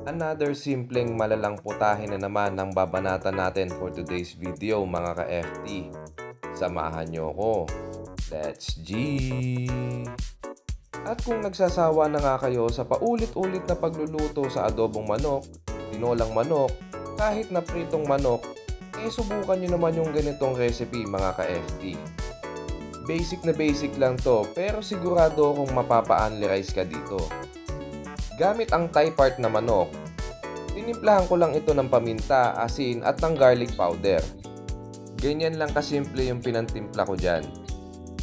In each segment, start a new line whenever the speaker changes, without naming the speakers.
Another simpleng malalang putahe na naman ang babanatan natin for today's video mga ka-FT. Samahan nyo ko. Let's G! At kung nagsasawa na nga kayo sa paulit-ulit na pagluluto sa adobong manok, tinolang manok, kahit na pritong manok, subukan nyo naman yung ganitong recipe mga ka-FT. Basic na basic lang to pero sigurado akong mapapa-analyze ka dito. Gamit ang thigh part na manok, tinimplahan ko lang ito ng paminta, asin at ng garlic powder. Ganyan lang kasimple yung pinantimpla ko dyan.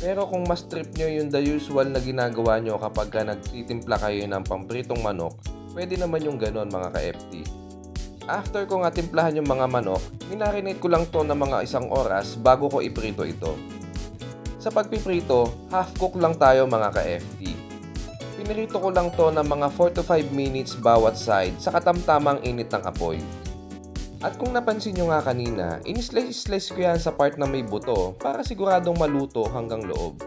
Pero kung mas trip nyo yung the usual na ginagawa nyo kapag nagtitimpla kayo ng pampritong manok, pwede naman yung ganon mga ka-FT. After ko nga timplahan yung mga manok, minarinate ko lang to ng mga 1 oras bago ko iprito ito. Sa pagpiprito, half cook lang tayo mga ka-FT. Pinirito ko lang to ng mga 4 to 5 minutes bawat side sa katamtamang init ng apoy. At kung napansin nyo nga kanina, inislice ko yan sa part na may buto para siguradong maluto hanggang loob.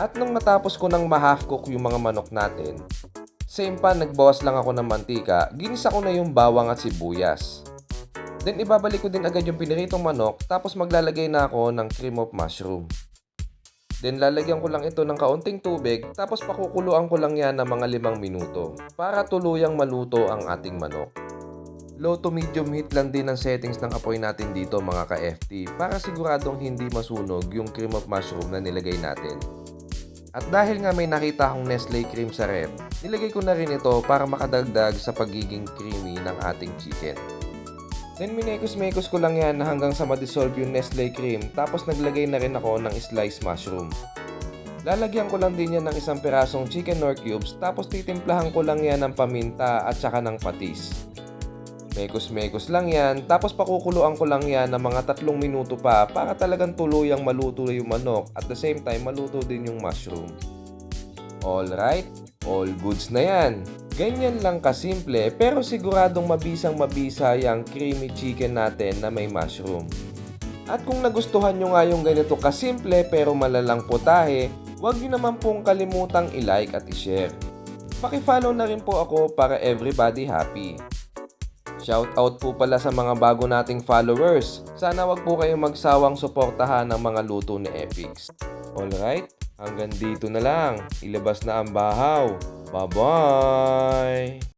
At nung matapos ko nang ma-half cook yung mga manok natin, same pan nagbawas lang ako ng mantika, ginisa ko na yung bawang at sibuyas. Then ibabalik ko din agad yung piniritong manok tapos maglalagay na ako ng cream of mushroom. Then lalagyan ko lang ito ng kaunting tubig tapos pakukuluan ko lang yan ng mga 5 minuto para tuluyang maluto ang ating manok. Low to medium heat lang din ang settings ng apoy natin dito mga ka-FT para siguradong hindi masunog yung cream of mushroom na nilagay natin. At dahil nga may nakita akong Nestle cream sa ref, nilagay ko na rin ito para makadagdag sa pagiging creamy ng ating chicken. Then minekos-mekos ko lang yan hanggang sa ma-dissolve yung Nestle cream tapos naglagay na rin ako ng sliced mushroom. Lalagyan ko lang din yan ng 1 pirasong chicken nor cubes tapos titimplahan ko lang yan ng paminta at saka ng patis. Mekos-mekos lang yan tapos pakukuluan ko lang yan ng mga 3 minuto pa para talagang tuluyang maluto yung manok at the same time maluto din yung mushroom. Alright, all goods na yan. Ganyan lang kasimple pero siguradong mabisang-mabisa yung creamy chicken natin na may mushroom. At kung nagustuhan nyo nga yung ganito kasimple pero malalang putahe, huwag nyo naman pong kalimutang i-like at i-share. Paki-follow na rin po ako para everybody happy. Shoutout po pala sa mga bago nating followers. Sana wag po kayong magsawang suportahan ng mga luto ni Epix. Alright, hanggang dito na lang. Ilabas na ang bahaw. Bye-bye!